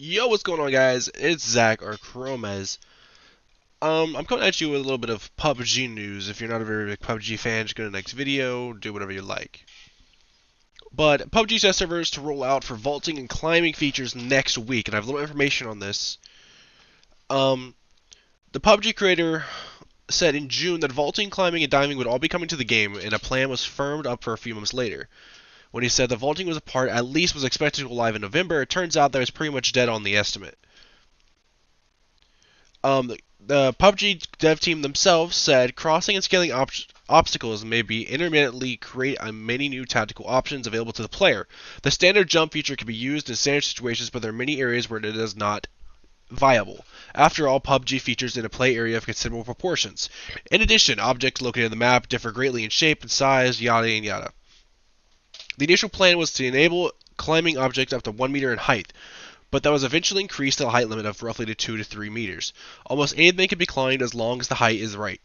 Yo, what's going on, guys? It's Zach or Cromez. I'm coming at you with a little bit of PUBG news. If you're not a very big PUBG fan, just go to the next video, do whatever you like. But PUBG test servers to roll out for vaulting and climbing features next week, and I have a little information on this. The PUBG creator said in June that vaulting, climbing, and diving would all be coming to the game, and a plan was firmed up for a few months later. When he said the vaulting was a part, at least was expected to go live in November, it turns out that was pretty much dead on the estimate. The PUBG dev team themselves said crossing and scaling obstacles may be intermittently create many new tactical options available to the player. The standard jump feature can be used in standard situations, but there are many areas where it is not viable. After all, PUBG features in a play area of considerable proportions. In addition, objects located on the map differ greatly in shape and size, yada and yada. The initial plan was to enable climbing objects up to 1 meter in height, but that was eventually increased to a height limit of roughly to 2 to 3 meters. Almost anything can be climbed as long as the height is right.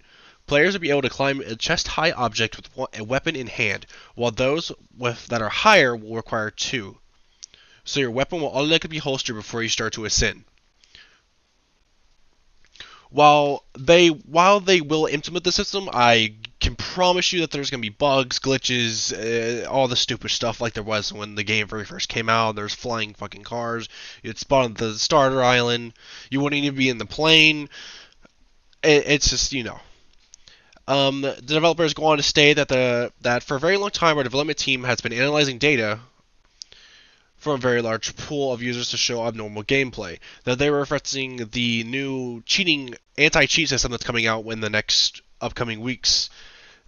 Players will be able to climb a chest-high object with a weapon in hand, while those that are higher will require 2. So your weapon will automatically be holstered before you start to ascend. While they will implement the system, I can promise you that there's going to be bugs, glitches, all the stupid stuff like there was when the game very first came out. There's flying fucking cars. You'd spawn on the starter island. You wouldn't even be in the plane. It's just, the developers go on to state that for a very long time our development team has been analyzing data from a very large pool of users to show abnormal gameplay. That they were referencing the new anti-cheat system that's coming out in the next upcoming weeks.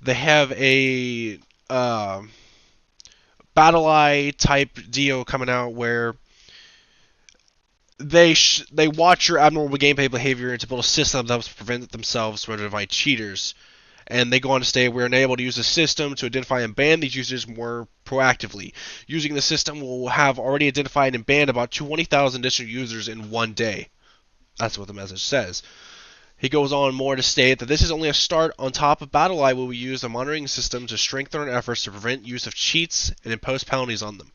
They have a battle eye type deal coming out where they watch your abnormal gameplay behavior to build a system that helps prevent themselves from identifying cheaters. And they go on to state we're unable to use the system to identify and ban these users more proactively. Using the system, we'll have already identified and banned about 20,000 additional users in one day. That's what the message says. He goes on more to state that this is only a start. On top of BattleEye, we will use a monitoring system to strengthen our efforts to prevent use of cheats and impose penalties on them.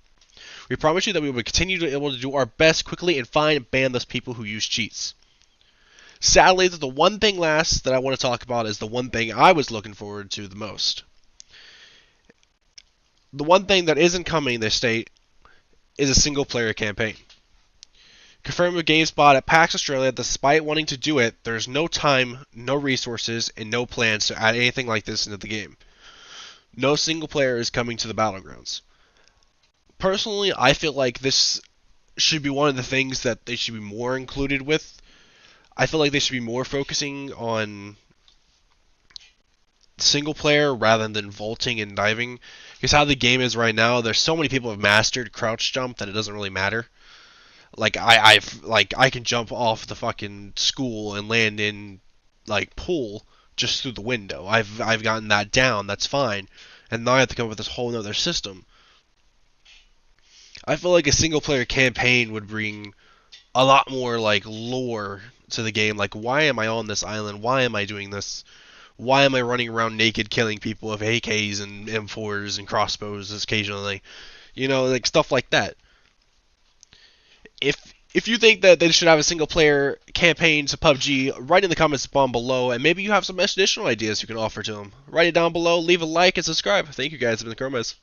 We promise you that we will continue to be able to do our best quickly and find and ban those people who use cheats. Sadly, the one thing last that I want to talk about is the one thing I was looking forward to the most. The one thing that isn't coming, they state, is a single-player campaign. Confirmed with GameSpot at PAX Australia, despite wanting to do it, there's no time, no resources, and no plans to add anything like this into the game. No single player is coming to the Battlegrounds. Personally, I feel like this should be one of the things that they should be more included with. I feel like they should be more focusing on single player rather than vaulting and diving. Because how the game is right now, there's so many people who have mastered crouch jump that it doesn't really matter. Like I can jump off the fucking school and land in like pool just through the window. I've gotten that down. That's fine. And now I have to come up with this whole other system. I feel like a single player campaign would bring a lot more like lore to the game. Like, why am I on this island? Why am I doing this? Why am I running around naked killing people with AKs and M4s and crossbows occasionally? Like stuff like that. If you think that they should have a single player campaign to PUBG, write in the comments down below, and maybe you have some additional ideas you can offer to them. Write it down below, leave a like, and subscribe. Thank you guys, it's been CSGO.